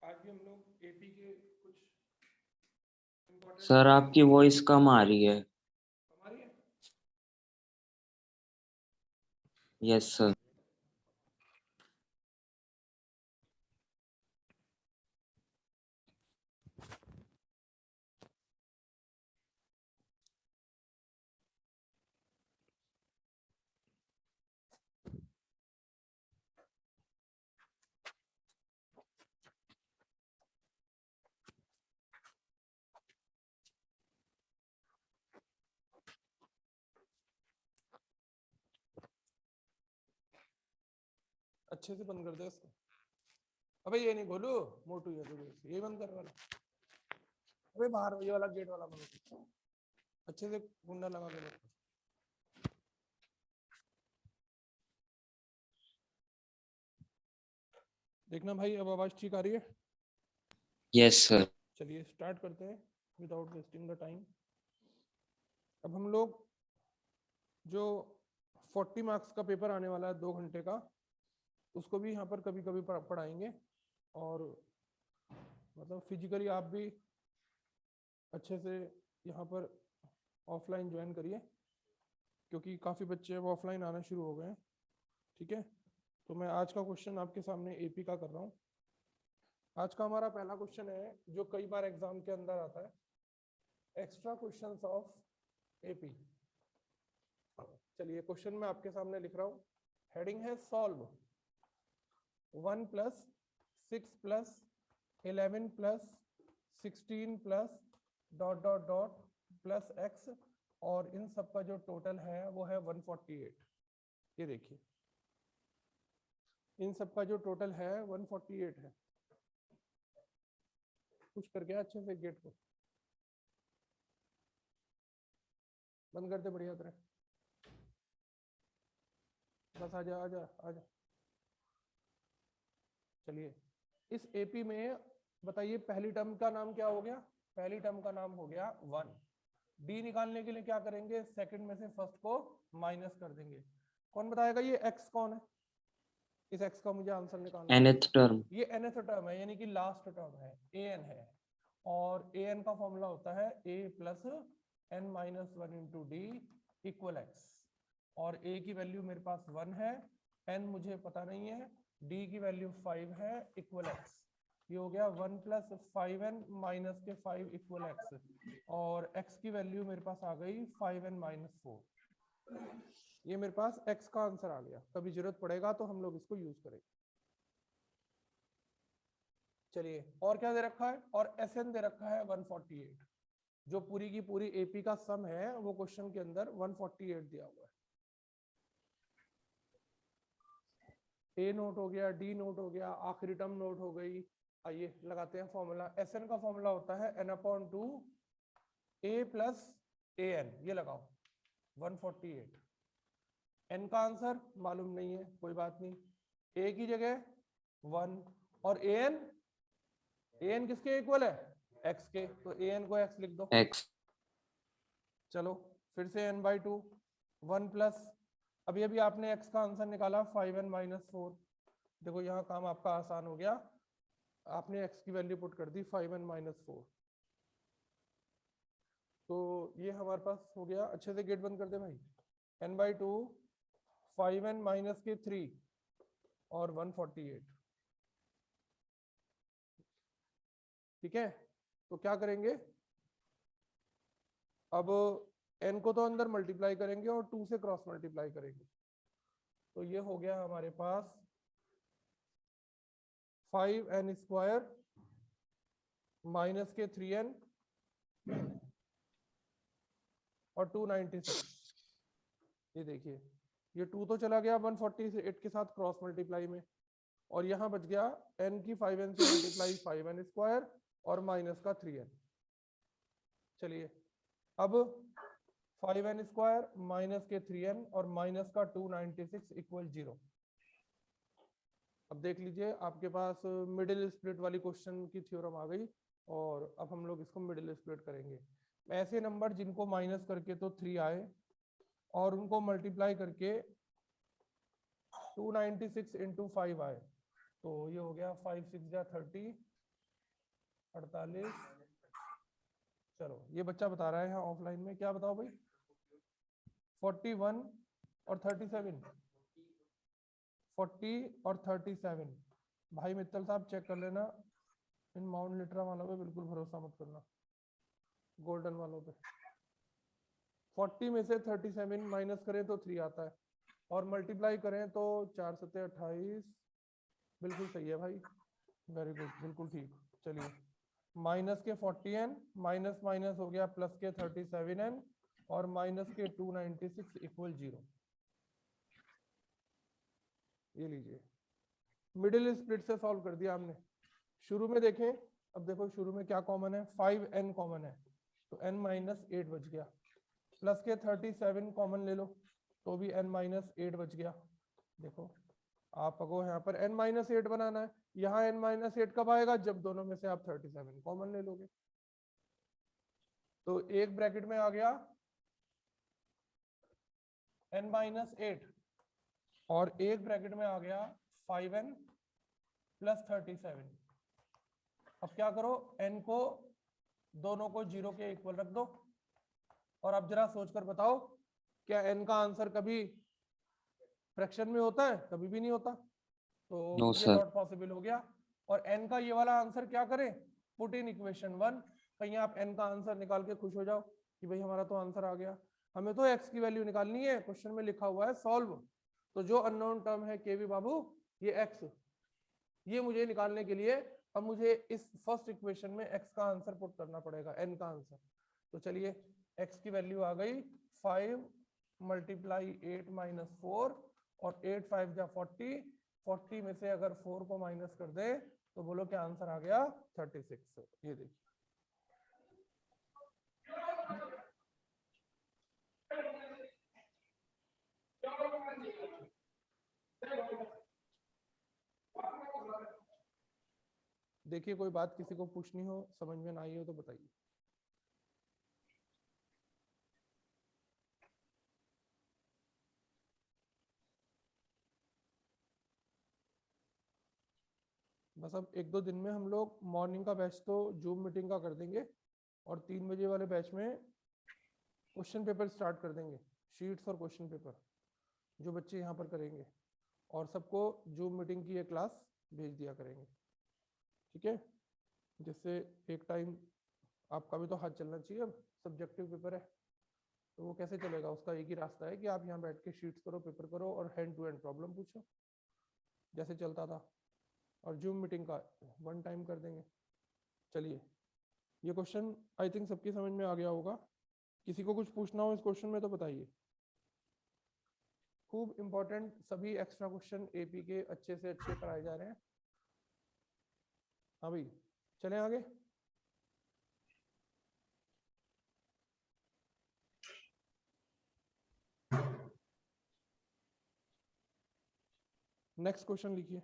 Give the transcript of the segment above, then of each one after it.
आज भी हम लोग एपी के कुछ इम्पोर्टेंट सर आपकी वॉइस कम आ रही है। हमारी है। Yes sir. अच्छे से बंद कर दे इसको। अबे ये नहीं खोलू, मोटू ये तो ये बंद कर वाला। अबे बाहर ये वाला गेट वाला बंद कर। अच्छे से कुंडा लगा के रखो। देखना भाई, अब आवाज ठीक आ रही है? Yes sir. चलिए स्टार्ट करते हैं विदाउट वेस्टिंग द टाइम। अब हम लोग जो 40 मार्क्स का पेपर आने वाला है 2 घंटे का, उसको भी यहाँ पर कभी कभी पढ़ाएंगे। और मतलब फिजिकली आप भी अच्छे से यहाँ पर ऑफलाइन ज्वाइन करिए, क्योंकि काफ़ी बच्चे अब ऑफलाइन आना शुरू हो गए हैं। ठीक है, तो मैं आज का क्वेश्चन आपके सामने एपी का कर रहा हूँ। आज का हमारा पहला क्वेश्चन है जो कई बार एग्जाम के अंदर आता है, एक्स्ट्रा क्वेश्चंस ऑफ एपी। चलिए क्वेश्चन मैं आपके सामने लिख रहा हूँ। हेडिंग है सॉल्व 1 + 6 + 11 + 16 + ... प्लस x, और इन सब का जो टोटल है वो है 148। ये देखिए, इन सब का जो टोटल है 148 है। कुछ करके अच्छे से गेट को बंद कर दे बढ़िया तरह। बस आजा आजा आजा। चलिए इस एपी में बताइए पहली टर्म का नाम क्या हो गया? पहली टर्म का नाम हो गया 1। डी निकालने के लिए क्या करेंगे? सेकंड में से फर्स्ट को माइनस कर देंगे। कौन बताएगा ये एक्स कौन है? इस एक्स का मुझे आंसर निकालना है। nth term. ये nth टर्म है, यानी कि लास्ट टर्म है, an है। और an का फॉर्मूला होता है a + n - 1 × d = x। और a की वैल्यू मेरे पास 1 है, n मुझे पता नहीं है, d की वैल्यू 5 है, = x। ये हो गया 1 + 5n - 5 = x। और x की वैल्यू मेरे पास आ गई 5n - 4। ये मेरे पास x का आंसर आ गया। कभी जरूरत पड़ेगा तो हम लोग इसको यूज करेंगे। चलिए और क्या दे रखा है? और SN दे रखा है 148। जो पूरी की पूरी एपी का सम है वो क्वेश्चन के अंदर 148 दिया हुआ है। ए नोट हो गया, डी नोट हो गया, आखिरी टर्म नोट हो गई। आइए लगाते हैं फॉर्मूला। SN का फॉर्मूला होता है n/2 a + an। ये लगाओ 148। n का आंसर मालूम नहीं है, कोई बात नहीं, a की जगह 1 और an किसके इक्वल है? x के, तो an को x लिख दो। x। चलो फिर से n/2 1 + अभी अभी आपने x का आंसर निकाला 5n - 4। देखो यहाँ काम आपका आसान हो गया, आपने x की वैल्यू पुट कर दी 5n - 4। तो ये हमारे पास हो गया। अच्छे से गेट बंद कर दे भाई। n/2 5n - 3 और 148। ठीक है, तो क्या करेंगे अब? n को तो अंदर मल्टीप्लाई करेंगे और 2 से क्रॉस मल्टीप्लाई करेंगे। तो ये हो गया हमारे पास 5n² - 3n और 296। ये देखिए, ये 2 तो चला गया 148 के साथ क्रॉस मल्टीप्लाई में, और यहाँ बच गया n की 5n से मल्टीप्लाई 5n² और माइनस का 3n। चलिए अब 5n² माइनस के 3n और माइनस का 296 = 0। अब देख लीजिए आपके पास मिडिल स्प्लिट वाली क्वेश्चन की थ्योरम आ गई, और अब हम लोग इसको मिडिल स्प्लिट करेंगे। ऐसे नंबर जिनको माइनस करके तो 3 आए और उनको मल्टीप्लाई करके 296 × 5 आए, तो ये हो गया 5 × 6 = 30 48, चलो ये बच्चा बता रहा है यहाँ ऑफलाइन में, क्या बताओ भाई, 41 और 37, 40 और 37। भाई मित्तल साहब चेक कर लेना, इन माउंट लिटरा वालों पे बिल्कुल भरोसा मत करना, गोल्डन वालों पे। 40 में से 37 माइनस करें तो 3 आता है, और मल्टीप्लाई करें तो 4 सत्ते 28, बिल्कुल सही है भाई, वेरी गुड, बिल्कुल ठीक। चलिए माइनस के 40n, माइनस माइनस हो गया प्लस के 37n, और माइनस के 296 इक्वल 0। ये लीजिए, मिडिल स्प्लिट से सॉल्व कर दिया हमने। शुरू में देखें, अब देखो शुरू में क्या कॉमन है, 5n कॉमन है, तो n माइनस 8 बच गया। प्लस के 37 कॉमन ले लो तो भी n माइनस 8 बच गया। देखो आपको यहाँ पर n माइनस 8 बनाना है, यहाँ n माइनस 8 कब आएगा, जब दोनों में से आप 37 कॉमन ले लोगे। तो एक ब्रैकेट में आ गया n माइनस 8, और एक ब्रैकेट में आ गया 5n प्लस 37। अब क्या करो, n को दोनों को 0 के इक्वल रख दो, और अब जरा सोचकर बताओ, क्या n का आंसर कभी फ्रैक्शन में होता है, कभी भी नहीं होता, तो नो ये सर। नॉट पॉसिबल हो गया। और n का ये वाला आंसर क्या करें, पुट इन इक्वेशन 1, कहीं आप n का आंसर निकाल के खुश हो जाओ कि भाई हमारा तो आंसर आ गया। हमें तो x की वैल्यू निकालनी है, क्वेश्चन में लिखा हुआ है सॉल्व, तो जो अननोन टर्म है केवी बाबू, ये x, ये मुझे निकालने के लिए अब मुझे इस फर्स्ट इक्वेशन में x का आंसर पुट करना पड़ेगा, n का आंसर। तो चलिए x की वैल्यू आ गई 5 मल्टीप्लाई 8 माइनस 4, और 8 5 जा 40, 40 में से अगर 4 को माइनस कर दे तो बोलो क्या आंसर आ गया, 36। ये देखिए, देखिए कोई बात किसी को पूछनी हो, समझ में ना आई हो तो बताइए। बस अब 1-2 दिन में हम लोग मॉर्निंग का बैच तो जूम मीटिंग का कर देंगे, और 3 बजे वाले बैच में क्वेश्चन पेपर स्टार्ट कर देंगे, शीट्स और क्वेश्चन पेपर जो बच्चे यहाँ पर करेंगे, और सबको जूम मीटिंग की ये क्लास भेज दिया करेंगे, ठीक है। जिससे एक टाइम आपका भी तो हाथ चलना चाहिए, अब सब्जेक्टिव पेपर है तो वो कैसे चलेगा, उसका एक ही रास्ता है कि आप यहाँ बैठ के शीट्स करो, पेपर करो, और हैंड टू हैंड प्रॉब्लम पूछो जैसे चलता था, और जूम मीटिंग का 1 टाइम कर देंगे। चलिए ये क्वेश्चन आई थिंक सबकी समझ में आ गया होगा, किसी को कुछ पूछना हो इस क्वेश्चन में तो बताइए। खूब इंपॉर्टेंट सभी एक्स्ट्रा क्वेश्चन एपी के अच्छे से अच्छे कराए जा रहे हैं। हाँ भाई चलें आगे। नेक्स्ट क्वेश्चन लिखिए।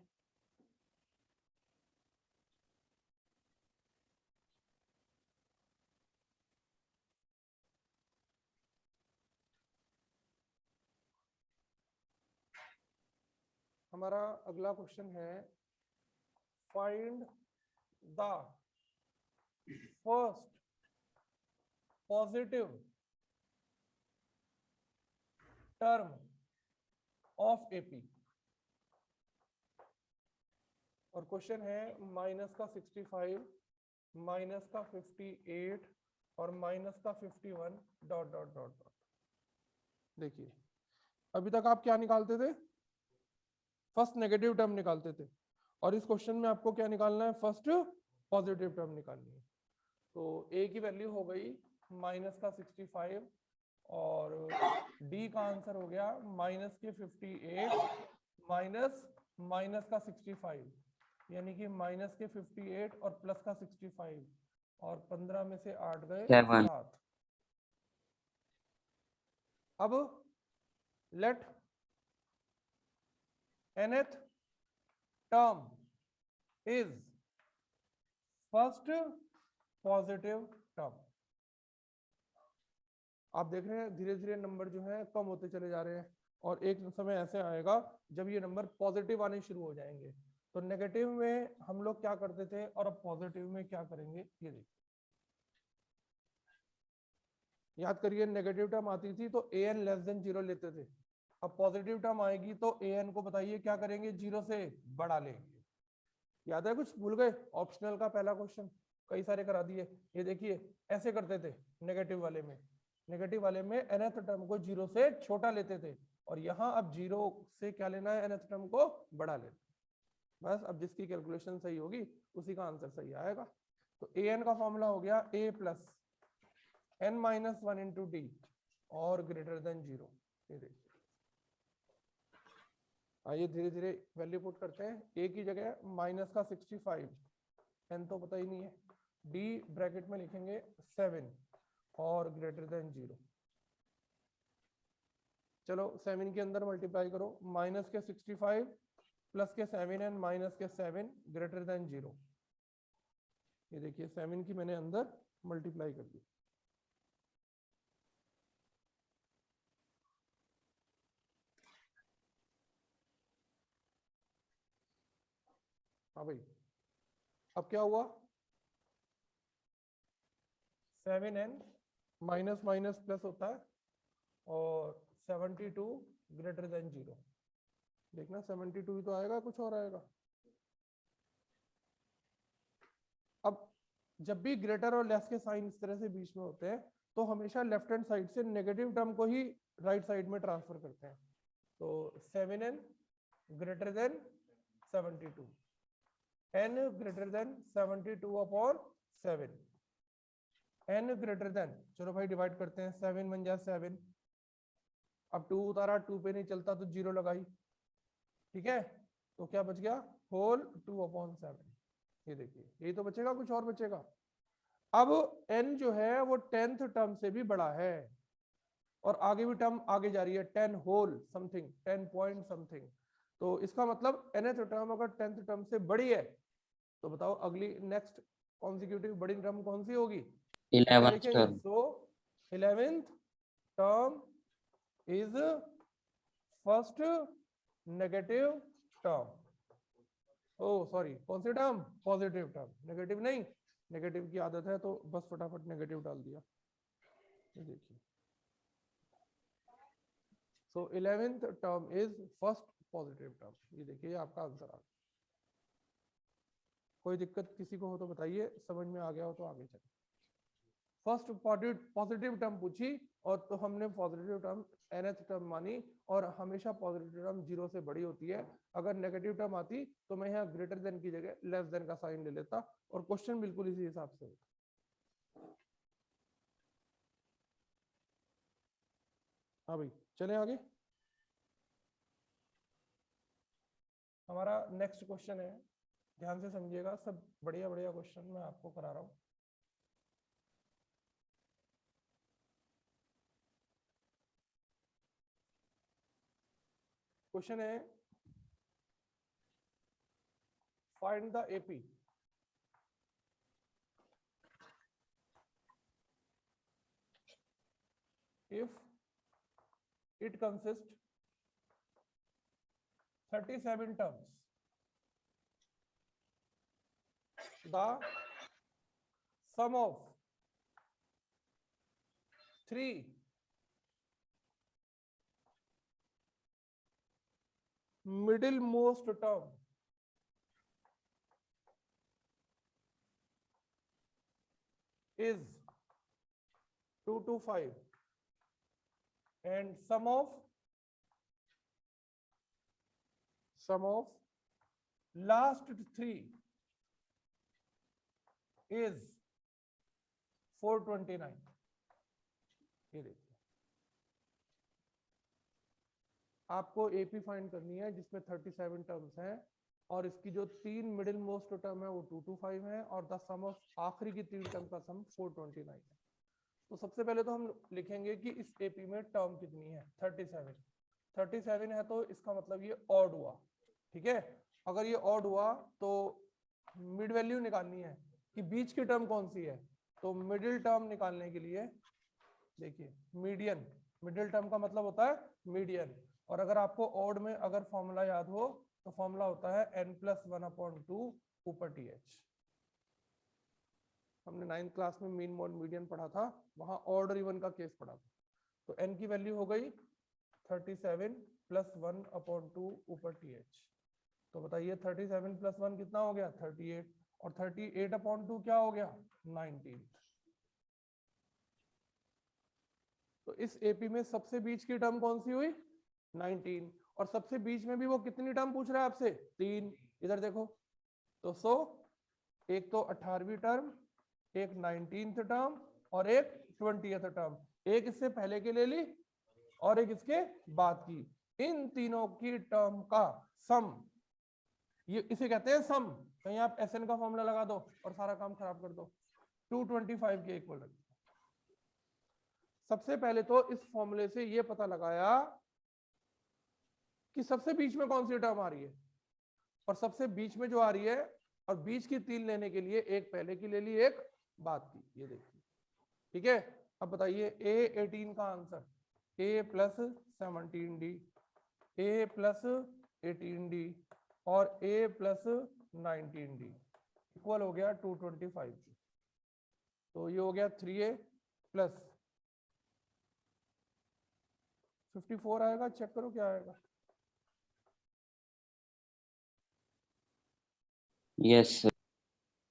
हमारा अगला क्वेश्चन है, find the first positive term of AP, और क्वेश्चन है माइनस का 65, माइनस का 58 और माइनस का 51 डॉट डॉट डॉट डॉट। देखिए अभी तक आप क्या निकालते थे, फर्स्ट नेगेटिव टर्म निकालते थे, और इस क्वेश्चन में आपको क्या निकालना है, फर्स्ट पॉजिटिव टर्म निकालनी है। तो ए की वैल्यू हो गई माइनस का 65, और डी का आंसर हो गया माइनस के 58 माइनस माइनस का 65, यानी कि माइनस के 58 और प्लस का 65, और 15 में से 8 गए 7। अब let nth term is first positive term. आप देख रहे हैं धीरे धीरे नंबर जो है कम होते चले जा रहे हैं, और एक समय ऐसे आएगा जब ये नंबर पॉजिटिव आने शुरू हो जाएंगे। तो नेगेटिव में हम लोग क्या करते थे और अब पॉजिटिव में क्या करेंगे ये देखिए। याद करिए नेगेटिव टर्म आती थी तो ए एन लेस देन 0 लेते थे। अब पॉजिटिव टर्म आएगी तो ए एन को बताइए क्या करेंगे, 0 से बड़ा लेंगे। याद है, कुछ भूल गए? ऑप्शनल का पहला क्वेश्चन कई सारे करा दिए। ये देखिए ऐसे करते थे नेगेटिव वाले में। नेगेटिव वाले में nth टर्म को 0 से छोटा लेते थे और यहाँ अब 0 से क्या लेना है, nth टर्म को बड़ा लेना। बस अब जिसकी कैलकुलेशन सही होगी उसी का आंसर सही आएगा। तो ए एन का फॉर्मूला हो गया A plus n minus 1 into D और ग्रेटर देन 0। ये देखिए, आइए धीरे धीरे वैल्यू पुट करते हैं। ए की जगह माइनस का 65, एन तो पता ही नहीं है, डी ब्रैकेट में लिखेंगे 7 और ग्रेटर देन 0। चलो 7 के अंदर मल्टीप्लाई करो, माइनस के 65 प्लस के 7 एंड माइनस के 7 ग्रेटर देन 0। ये देखिए 7 की मैंने अंदर मल्टीप्लाई कर दी। हाँ भाई, अब क्या हुआ, 7n माइनस माइनस प्लस होता है और 72 ग्रेटर देन 0। देखना 72 ही तो आएगा, कुछ और आएगा। अब जब भी ग्रेटर और लेस के साइन इस तरह से बीच में होते हैं तो हमेशा लेफ्ट हैंड साइड से नेगेटिव टर्म को ही राइट साइड में ट्रांसफर करते हैं। तो 7n greater than 72, n greater than 72 upon 7, n greater than, चलो भाई डिवाइड करते हैं, 7 बन जाए 7, अब 2 उतारा, 2 पे नहीं चलता तो 0 लगाई, ठीक है, तो क्या बच गया, होल 2 अपॉन 7। ये देखिए यही तो बचेगा, कुछ और बचेगा। अब n जो है वो 10th टर्म से भी बड़ा है और आगे भी टर्म आगे जा रही है, 10 होल समथिंग, 10 पॉइंट समथिंग। तो इसका मतलब nth टर्म अगर 10th टर्म से बड़ी है तो बताओ अगली नेक्स्ट कॉन्सिक्यूटिव बड़ी टर्म कौन सी होगी, क्या 11th लिखेंगे? Term. So 11th term is first negative term. Oh sorry, कौन सी टर्म? पॉजिटिव टर्म, नेगेटिव नहीं। नेगेटिव की आदत है तो बस फटाफट नेगेटिव डाल दिया। ये देखिए, सो 11th term is first positive term. ये देखिए आपका आंसर आ गया। कोई दिक्कत किसी को हो तो बताइए, समझ में आ गया हो तो आगे चले। फर्स्ट पॉजिटिव टर्म पूछी और तो हमने पॉजिटिव टर्म nth टर्म मानी और हमेशा पॉजिटिव टर्म 0 से बड़ी होती है। अगर नेगेटिव टर्म आती तो मैं यहाँ ग्रेटर देन की जगह लेस देन का साइन ले लेता और क्वेश्चन बिल्कुल इसी हिसाब से होता। हाँ भाई चले आगे। हमारा नेक्स्ट क्वेश्चन है, ध्यान से समझिएगा, सब बढ़िया बढ़िया क्वेश्चन मैं आपको करा रहा हूँ। क्वेश्चन है, find the AP if it consists 37 terms. The sum of 3 middlemost term is 2 to 5 and sum of last 3 is 429। ये देखिए आपको एपी फाइंड करनी है जिसमें 37 टर्म्स हैं और इसकी जो 3 मिडिल मोस्ट टर्म है वो 2 to 5 है और द सम ऑफ आखिरी की 3 टर्म का सम 429 है। तो सबसे पहले तो हम लिखेंगे कि इस एपी में टर्म कितनी है, 37 है तो इसका मतलब ये ऑड हुआ, ठीक है। अगर ये ऑड हुआ तो मिड वैल्यू निकालनी है कि बीच की टर्म कौन सी है। तो मिडिल टर्म निकालने के लिए देखिए मीडियन, मिडिल टर्म का मतलब होता है मीडियन, और अगर आपको ऑड में अगर फॉर्मूला याद हो तो फॉर्मूला होता है n+1/2 ऊपर th। हमने 9th क्लास में मीन मोड मीडियन पढ़ा था, वहां ऑड और इवन का केस पढ़ा था। तो n की वैल्यू हो गई 37 + 1/2 ऊपर th। तो बताइए 37 + 1 कितना हो गया 38, और 38/2 क्या हो गया 19। तो इस एपी में सबसे बीच की टर्म कौन सी हुई 19, और सबसे बीच में भी वो कितनी टर्म पूछ रहा है आपसे 3। इधर देखो तो एक तो 18वीं टर्म, एक 19th टर्म और एक 20th टर्म, एक इससे पहले की ले ली और एक इसके बाद की। इन तीनों की टर्म का सम, ये इसे कहते हैं सम। कहीं आप SN का फॉर्मूला लगा दो और सारा काम खराब कर दो। 225 के इक्वल रखिए। सबसे पहले तो इस फॉर्मूले से ये पता लगाया कि सबसे बीच में कौन सी टर्म आ रही है, और सबसे बीच में जो आ रही है, और बीच की 3 लेने के लिए एक पहले की ले ली एक बाद की, ये देखिए। ठीक है, अब बताइए A18 का आंसर A+17D, A+18D और A+19D इक्वल हो गया 225। तो ये हो गया 3A + 54 आएगा। चेक करो क्या आएगा। Yes sir.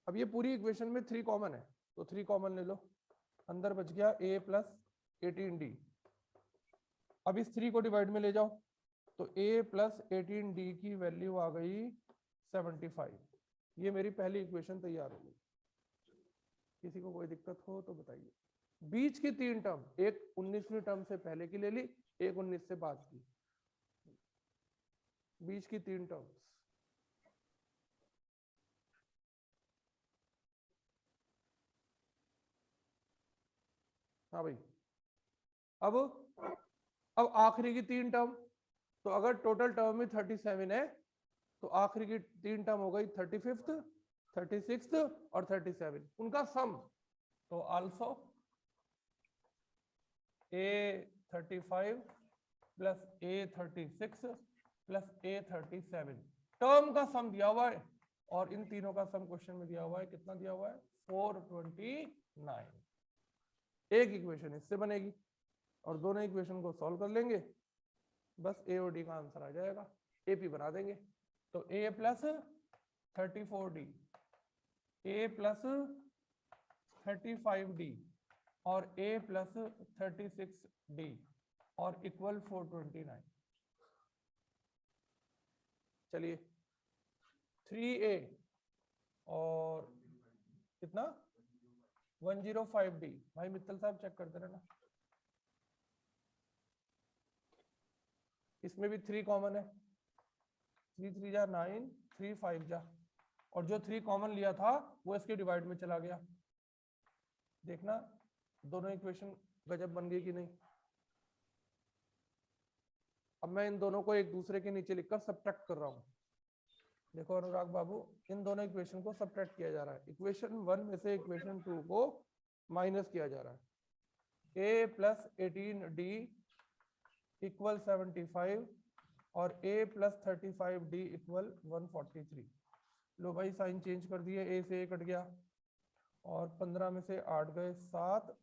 अब ये पूरी इक्वेशन में 3 कॉमन है, तो 3 कॉमन ले लो, अंदर बच गया A+18D। अब इस 3 को डिवाइड में ले जाओ, तो A+18D की वैल्यू आ गई 75। ये मेरी पहली इक्वेशन तैयार हो गई। किसी को कोई दिक्कत हो तो बताइए। बीच की 3 टर्म, एक 19वीं टर्म से पहले की ले ली, एक 19 से बाद की, बीच की 3 टर्म्स। हाँ भाई, अब आखिरी की 3 टर्म, तो अगर टोटल टर्म में 37 है तो आखिरी की 3 टर्म हो गई 35th, 36th और 37, उनका सम। तो also A35 + A36 + A37 term का सम दिया हुआ है, और इन तीनों का सम क्वेश्चन में दिया हुआ है। कितना दिया हुआ है 429। एक इक्वेशन इससे बनेगी और दोनों इक्वेशन को सॉल्व कर लेंगे, बस A और D का आंसर आ जाएगा। AP बना देंगे। तो A+34D, A+35D और A+36D और इक्वल 429। चलिए 3A और कितना 105D। भाई मित्तल साहब चेक करते रहना। इसमें भी 3 कॉमन है, 3 3 जा 9, 3 5 जा, और जो 3 कॉमन लिया था वो इसके डिवाइड में चला गया। देखना दोनों इक्वेशन गजब बन गई कि नहीं। अब मैं इन दोनों को एक दूसरे के नीचे लिखकर सब्ट्रैक्ट कर रहा हूं। देखो अनुराग बाबू, इन दोनों इक्वेशन को सब्ट्रैक्ट किया जा रहा है। इक्वेशन 1 में से इक्वेशन 2 को माइनस किया जा रहा है। A+18D इक्वल 75 और A+35D इक्वल 143। लो भाई साइन चेंज कर दिए, A से A कट गया और 15 में से 8 गए 7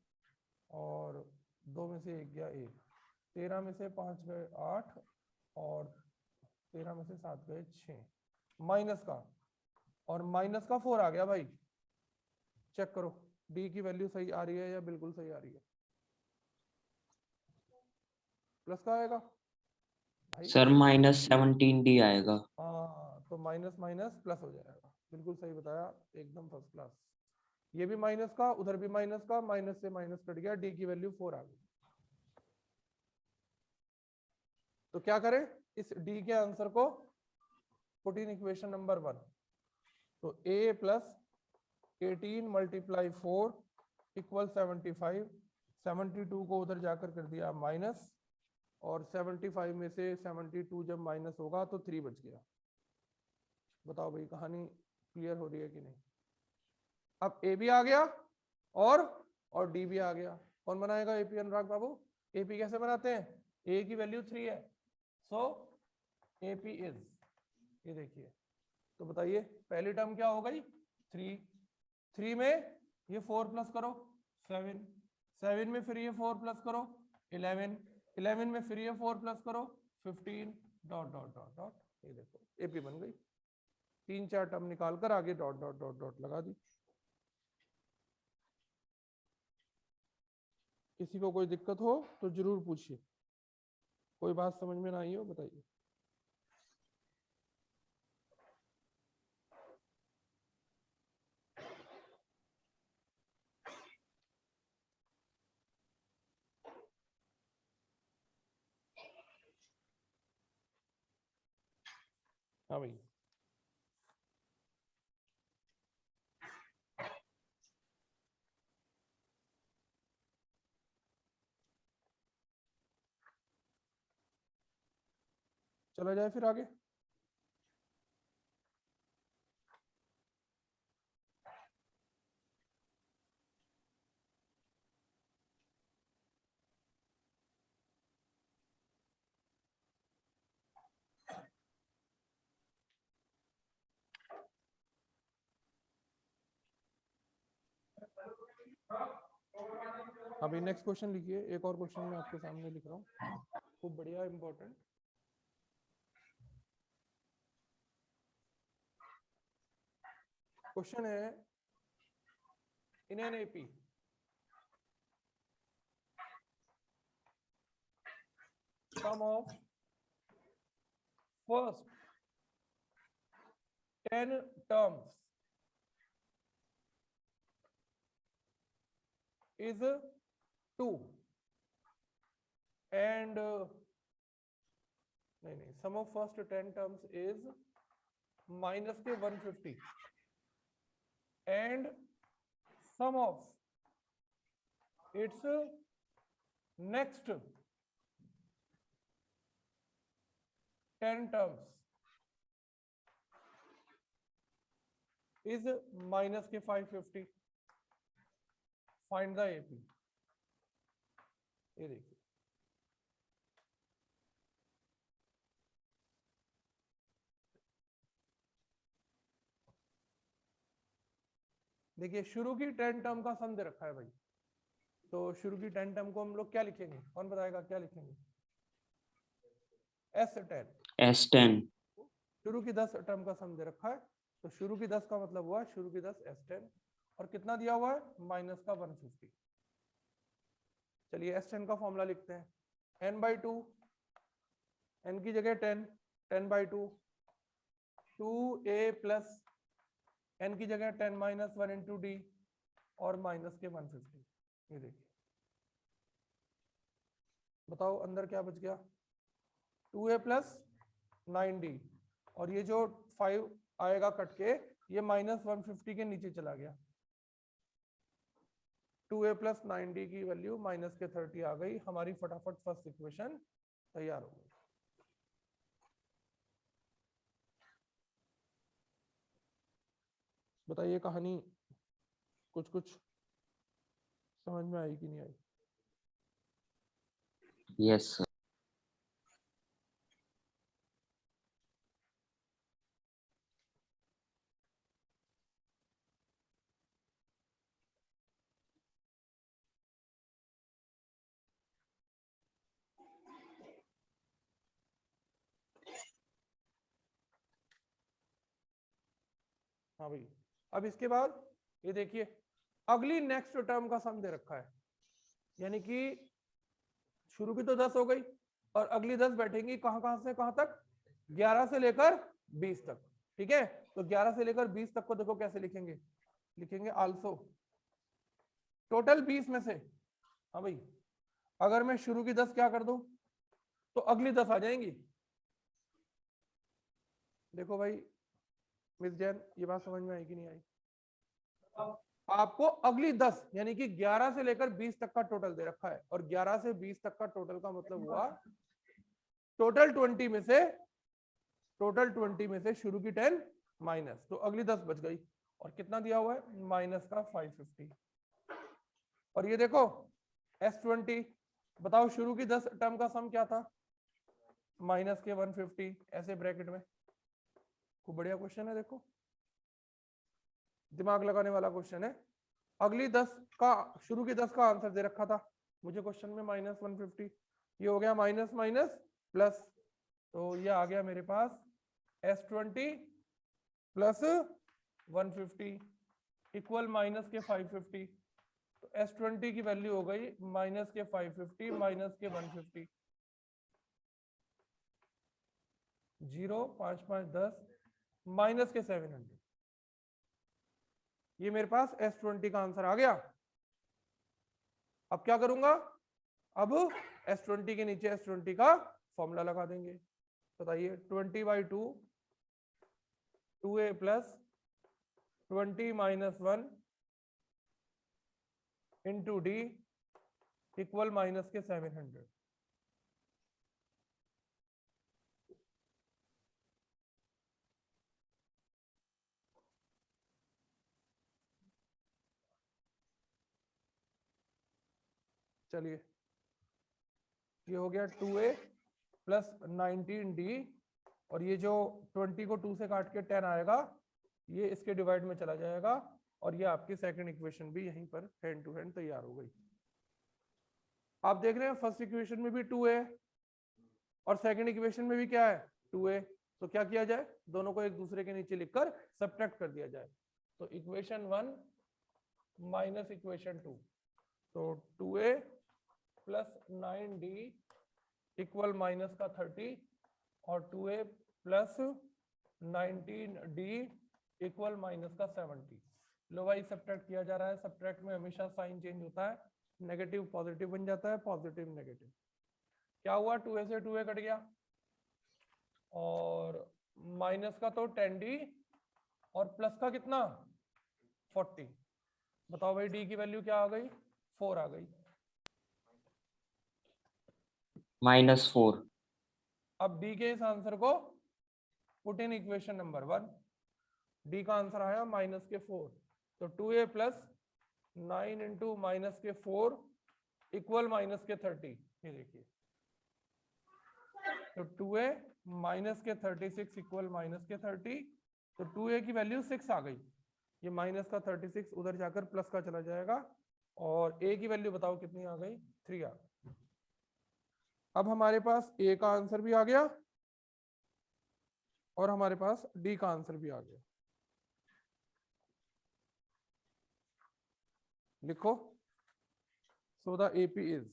और 2 में से 1 गया 1, 13 में से 5 गए 8 और 13 में से 7 गए 6, माइनस का, और माइनस का 4 आ गया भाई। चेक करो D की वैल्यू सही आ रही है या बिल्कुल सही आ रही है। प्लस का आएगा भाई सर -17D आएगा। हाँ, तो माइनस माइनस प्लस हो जाएगा। बिल्कुल सही बताया, एकदम फर्स्ट क्लास। ये भी माइनस का, उधर भी माइनस का, माइनस से माइनस कट गया, D की वैल्यू 4 आ गई। तो क्या करें, इस D के आंसर को पुट इन इक्वेशन नंबर 1। तो A+18 × 4 इक्वल 75, 72 को उधर जाकर कर दिया माइनस, और 75 में से 72 जब माइनस होगा तो 3 बच गया। बताओ भाई कहानी क्लियर हो रही है कि नहीं। अब A भी आ गया और D भी आ गया। कौन बनाएगा AP अनुराग बाबू। AP कैसे बनाते हैं, A की वैल्यू 3 है, सो AP इज, ये देखिए, तो बताइए पहली टर्म क्या हो गई 3, 3 में ये 4 प्लस करो 7, 7 में फिर ये 4 प्लस करो 11, 11 में फिर ये 4 प्लस करो 15 डॉट डॉट डॉट डॉट, ये देखो AP बन गई। 3-4 टर्म निकाल कर आगे डॉट डॉट डॉट डॉट लगा दी। किसी को कोई दिक्कत हो तो जरूर पूछिए, कोई बात समझ में ना आई हो बताइए। हाँ भाई, चला जाए फिर आगे। अभी नेक्स्ट क्वेश्चन लिखिए, एक और क्वेश्चन मैं आपके सामने लिख रहा हूँ, खूब बढ़िया इंपॉर्टेंट। क्वेश्चन है in an AP sum of first 10 terms is 2 and नहीं, sum of first 10 terms is minus के 150 and sum of its next 10 terms is minus के 550। Find the AP। ये देखिए, देखिए शुरू की 10 टर्म का सम दे रखा है भाई, तो शुरू की 10 टर्म को हम लोग क्या लिखेंगे, कौन बताएगा क्या लिखेंगे? S10। S10। शुरू की 10 टर्म का सम दे रखा है, तो शुरू की 10 का मतलब हुआ शुरू की 10 S10, और कितना दिया हुआ है माइनस का 150। चलिए S10 का फॉर्मूला लिखते हैं, n/2, n की जगह 10, 10/2, 2a प्लस n की जगह 10 माइनस 1 इंटू डी और माइनस के 150। ये देखिए, बताओ अंदर क्या बच गया? 2a प्लस 9d, और ये जो 5 आएगा कट के ये माइनस 150 के नीचे चला गया। 2a प्लस 9d की वैल्यू माइनस के 30 आ गई। हमारी फटाफट फर्स्ट इक्वेशन तैयार हो गई। बताइए कहानी कुछ कुछ समझ में आई कि नहीं आई? Yes sir. हाँ भाई, अब इसके बाद ये देखिए अगली नेक्स्ट टर्म का सम दे रखा है, यानी कि शुरू की तो 10 हो गई और अगली 10 बैठेंगी कहां कहां से कहां तक? 11 से लेकर 20 तक। ठीक है, तो 11 से लेकर 20 तक को देखो कैसे लिखेंगे, लिखेंगे आल्सो टोटल 20 में से। हाँ भाई, अगर मैं शुरू की 10 क्या कर दूं तो अगली 10 आ जाएंगी। देखो भाई मिस जैन, ये बात समझ में आई कि नहीं आई? आपको अगली 10 यानी कि 11 से लेकर 20 तक का टोटल दे रखा है, और 11 से 20 तक का टोटल का मतलब हुआ टोटल 20 में से शुरू की 10 माइनस, तो अगली 10 बच गई, और कितना दिया हुआ है माइनस का 550। और ये देखो S20, बताओ शुरू की 10 टर्म का सम क्या था? माइनस के 150 ऐसे ब्रैकेट में। खूब बढ़िया क्वेश्चन है, देखो दिमाग लगाने वाला क्वेश्चन है। अगली 10 का, शुरू की 10 का आंसर दे रखा था मुझे क्वेश्चन में -150, ये हो गया माइनस माइनस प्लस, तो ये आ गया मेरे पास S20 प्लस 150 इक्वल माइनस के 550। तो S20 की वैल्यू हो गई माइनस के 550 माइनस के 150, 0 5 5 10 माइनस के 700। ये मेरे पास S20 का आंसर आ गया। अब क्या करूंगा, अब S20 के नीचे S20 का फॉर्मूला लगा देंगे। बताइए 20/2 2a plus 20 minus 1 into D equal minus के 700। चलिए ये हो गया 2a प्लस 19d, और ये जो 20 को 2 से काट के 10 आएगा, ये इसके डिवाइड में चला जाएगा, और ये आपकी सेकंड इक्वेशन भी यहीं पर हैंड टू हैंड तैयार हो गई। आप देख रहे हैं फर्स्ट इक्वेशन में भी 2a और सेकंड इक्वेशन में भी क्या है 2a, तो क्या किया जाए, दोनों को एक दूसरे के नीचे लिखकर सब्ट्रैक्ट कर दिया जाए। तो इक्वेशन 1 माइनस इक्वेशन 2, तो 2a plus 9d equal minus का 30 और 2a plus 19d equal minus का 70। लो भाई सब्ट्रैक्ट किया जा रहा है, सब्ट्रैक्ट में हमेशा साइन चेंज होता है, नेगेटिव पॉजिटिव बन जाता है, पॉजिटिव नेगेटिव। क्या हुआ 2a से 2a कट गया, और माइनस का तो 10d और प्लस का कितना 40। बताओ भाई d की वैल्यू क्या आ गई, 4 आ गई। -4। अब d के इस आंसर को put in equation number 1, d का आंसर आया माइनस के 4, तो 2a प्लस 9 इंटू माइनस के 4 इक्वल माइनस के 30। ये देखिए तो 2a माइनस के 36 इक्वल माइनस के 30, तो 2a की वैल्यू 6 आ गई, ये माइनस का 36 उधर जाकर प्लस का चला जाएगा, और a की वैल्यू बताओ कितनी आ गई 3 आ गई। अब हमारे पास a का आंसर भी आ गया और हमारे पास d का आंसर भी आ गया। लिखो, so the AP is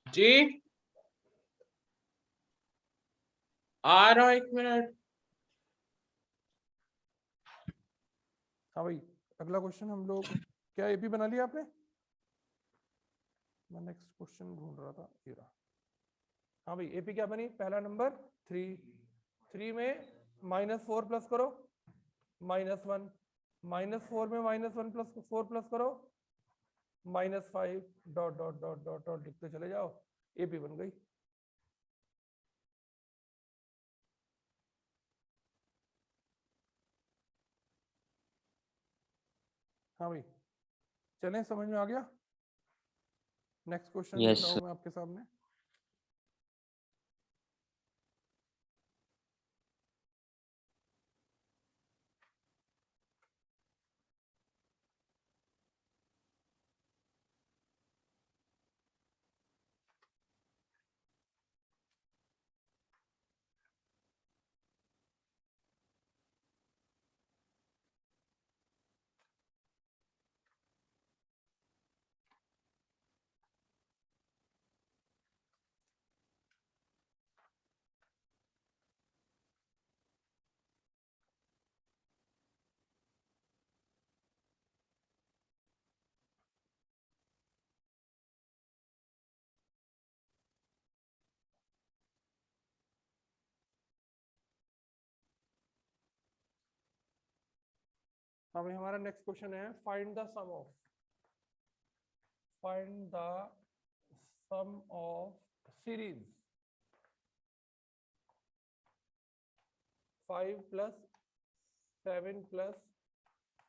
जी आ रहा हूं, 1 मिनट। हाँ भाई अगला क्वेश्चन हम लोग, क्या एपी बना लिया आपने, मैं नेक्स्ट क्वेश्चन ढूंढ रहा था, ये रहा। हाँ भाई एपी क्या बनी, पहला नंबर 3, 3 में -4 प्लस करो -1, -4 में -1 प्लस 4 प्लस करो -5, dot dot dot dot dot लिखते चले जाओ, एपी बन गई। हाँ भाई चलें, समझ में आ गया। नेक्स्ट क्वेश्चन लिख यस रहा हूं मैं आपके सामने। हाँ भाई, हमारा नेक्स्ट क्वेश्चन है find the sum of series 5 plus 7 plus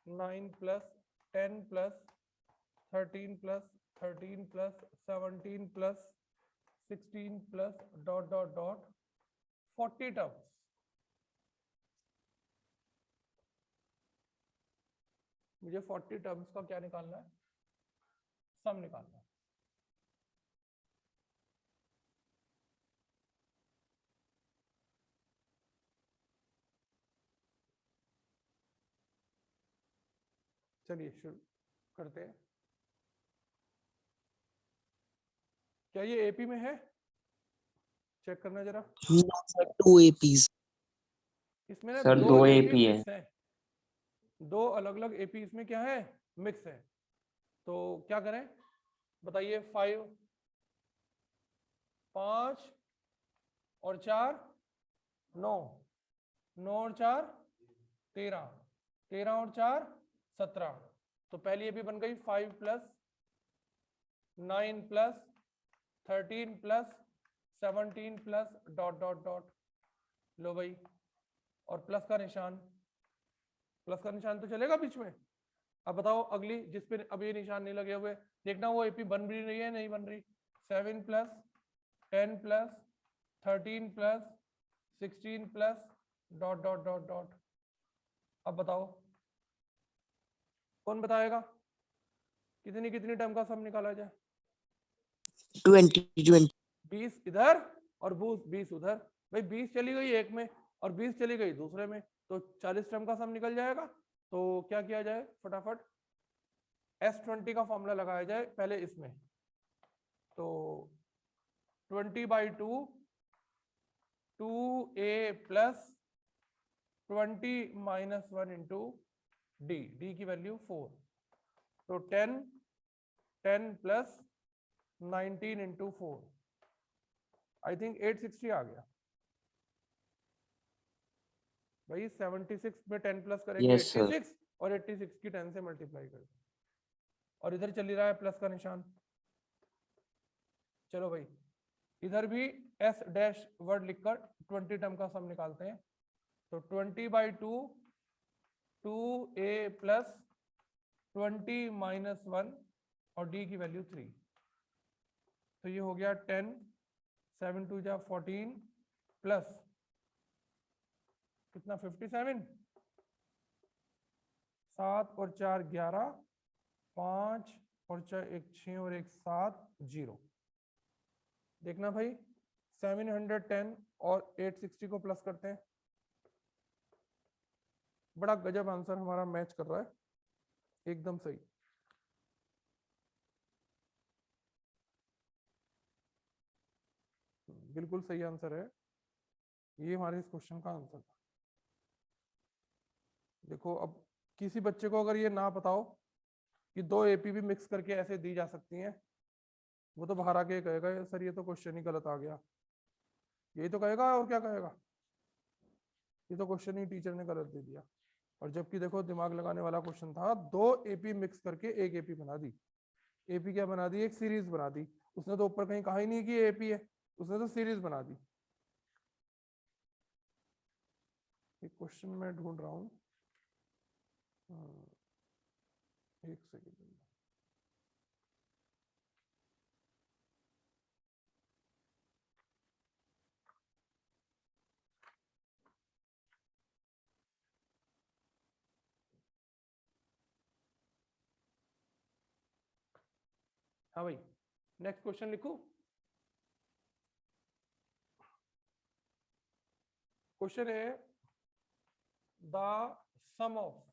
9 plus 10 plus 13 plus 13 plus 17 plus 16 plus dot dot dot 40 terms. मुझे 40 टर्म्स का क्या निकालना है? सम निकालना है। चलिए शुरू करते हैं। क्या ये एपी में है? चेक करना जरा। टू एपीज इसमें ना सर, दो दो एपी AP है। मिक्स है, दो अलग अलग एपी इसमें क्या है? मिक्स है। तो क्या करें बताइए? 5 5 और 4 9 9 और 4 13 13 और 4 17। तो पहली एपी बन गई 5 plus 9 plus 13 plus 17 plus dot dot dot. लो भाई, और प्लस का निशान तो चलेगा बीच में। अब बताओ अगली जिस पे अब ये निशान नहीं लगे हुए, देखना वो एपी बन भी रही है नहीं बन रही। 7 plus 10 plus 13 plus 16 plus dot dot dot dot. अब बताओ कौन बताएगा कितनी कितनी टर्म का सम निकाला जाए? 20 20 इधर और 20 उधर। भाई 20 चली गई एक में और 20 चली गई दूसरे में, तो 40 टर्म का सम निकल जाएगा। तो क्या किया जाए? फटाफट S20 का फॉर्मूला लगाया जाए पहले इसमें। तो 20/2 2a plus 20 minus 1 into D की वैल्यू 4। तो 10 प्लस 19 इंटू 4, आई थिंक 860 आ गया भाई। 76 में 10 प्लस करेंगे Yes, sir. 86 और 86 की 10 से मल्टीप्लाई कर, और इधर चली रहा है प्लस का निशान। चलो भाई, इधर भी एस डैश वर्ड लिखकर 20 टर्म का सम निकालते हैं। तो 20/2 2a प्लस 20 माइनस 1 और d की वैल्यू 3। तो ये हो गया 10 7 2 जा 14 प्लस कितना 57 7 और 4 11 5 और 4 1 6 और 1 7 0। देखना भाई 710 और 860 को प्लस करते हैं। बड़ा गजब आंसर हमारा मैच कर रहा है, एकदम सही। बिल्कुल सही आंसर है, ये हमारे इस क्वेश्चन का आंसर था। देखो अब किसी बच्चे को अगर ये ना बताओ कि दो एपी भी मिक्स करके ऐसे दी जा सकती हैं, वो तो बाहर आके कहेगा सर ये तो क्वेश्चन ही गलत आ गया, यही तो कहेगा और क्या कहेगा, ये तो क्वेश्चन ही टीचर ने गलत दे दिया। और जबकि देखो दिमाग लगाने वाला क्वेश्चन था, दो एपी मिक्स करके एक एपी बना दी। एपी क्या बना दी? एक सीरीज बना दी। उसने तो ऊपर कहीं कहा ही नहीं कि एपी है, उसने तो सीरीज बना दी। एक क्वेश्चन मैं ढूंढ रहा हूँ, एक सेकेंड। हाँ भाई, नेक्स्ट क्वेश्चन लिखूं। क्वेश्चन है the sum of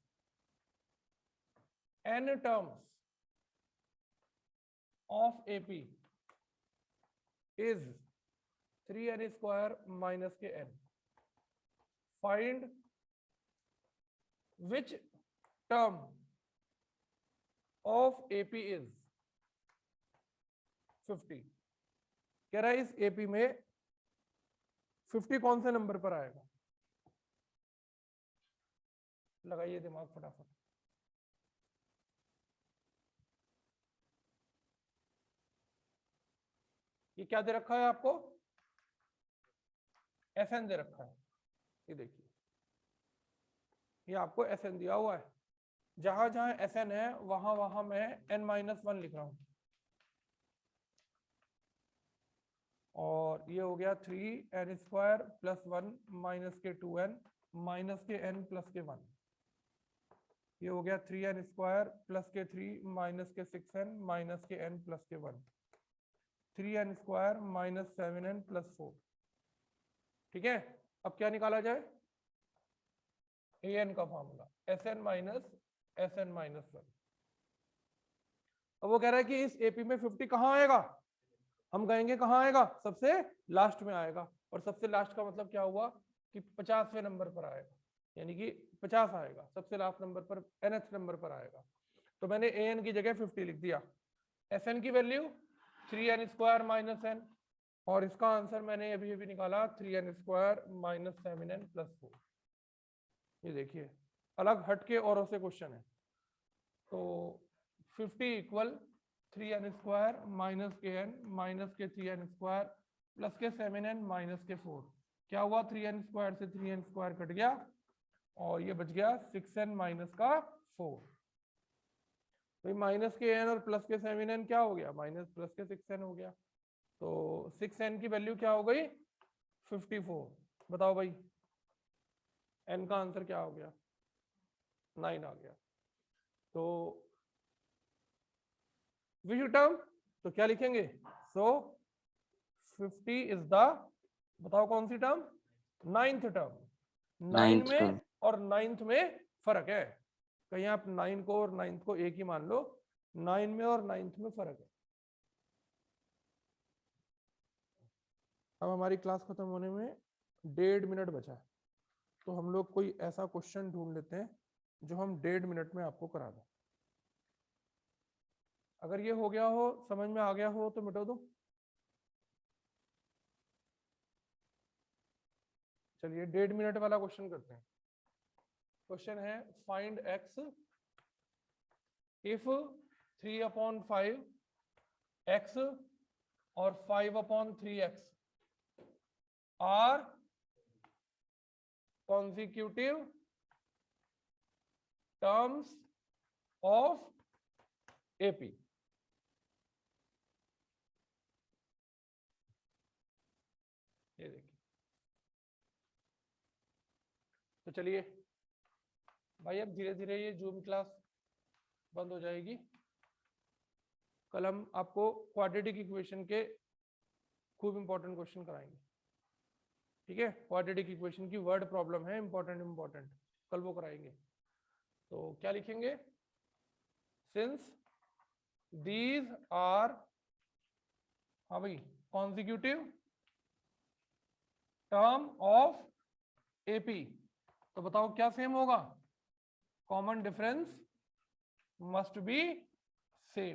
n terms of AP is 3n square minus के n. Find which term of AP is 50. कह रहा है इस AP में 50 कौन से नंबर पर आएगा? लगाइए दिमाग फटाफट। ये क्या दे रखा है आपको, SN दे रखा है, ये देखिए ये आपको SN दिया हुआ है, जहां जहां SN है वहां वहां मैं n-1 लिख रहा हूं, और ये हो गया 3n² + 1 माइनस के 2n माइनस के n प्लस के 1, ये हो गया 3n² प्लस के 3 माइनस के 6n माइनस के n प्लस के 1, 3n² माइनस 7n प्लस 4। ठीक है, अब क्या निकाला जाए, an का formula SN minus SN minus 1। अब वो कह रहा है कि इस AP में 50 कहाँ आएगा, हम कहेंगे कहाँ आएगा, सबसे लास्ट में आएगा, और सबसे लास्ट का मतलब क्या हुआ कि 50वें नंबर पर आएगा, यानी कि 50 आएगा, सबसे लास्ट नंबर पर nth नंबर पर आएगा। तो मैंने an की जगह 50 लिख दिया, SN की वैल्यू 3n² माइनस n, और इसका आंसर मैंने अभी अभी निकाला 3n² माइनस 7n प्लस 4। ये देखिए अलग हटके औरों से क्वेश्चन है। तो 50 = 3n² माइनस के n माइनस के 3n² प्लस के 7n माइनस के 4, क्या हुआ 3n² से 3n² कट गया और ये बच गया 6n माइनस का 4। तो माइनस के n और प्लस के 7n क्या हो गया, माइनस प्लस के 6n हो गया, तो 6n की वैल्यू क्या हो गई 54। बताओ भाई n का आंसर क्या हो गया, 9 आ गया। तो विच टर्म, तो क्या लिखेंगे, सो 50 इज द, बताओ कौन सी टर्म, 9th टर्म। 9 9th में term. और 9th में फर्क है, कहीं आप 9 को और 9th को एक ही मान लो, 9 में और 9th में फर्क है। अब हमारी क्लास खत्म होने में 1.5 मिनट बचा है, तो हम लोग कोई ऐसा क्वेश्चन ढूंढ लेते हैं जो हम 1.5 मिनट में आपको करा दें। अगर ये हो गया हो, समझ में आ गया हो तो मिटा दो। चलिए 1.5 मिनट वाला क्वेश्चन करते हैं। क्वेश्चन है फाइंड x इफ 3/5 x और 5/3x are consecutive terms of AP। ये देखिए, तो चलिए भाई अब धीरे धीरे ये जूम क्लास बंद हो जाएगी। कल हम आपको क्वाड्रेटिक इक्वेशन के खूब इंपॉर्टेंट क्वेश्चन कराएंगे, ठीक है। क्वाड्रेटिक इक्वेशन की वर्ड प्रॉब्लम है, इंपॉर्टेंट, कल वो कराएंगे। तो क्या लिखेंगे, सिंस दीज आर, हाँ भाई, कॉन्जिक्यूटिव टर्म ऑफ एपी, तो बताओ क्या सेम होगा, कॉमन डिफरेंस मस्ट बी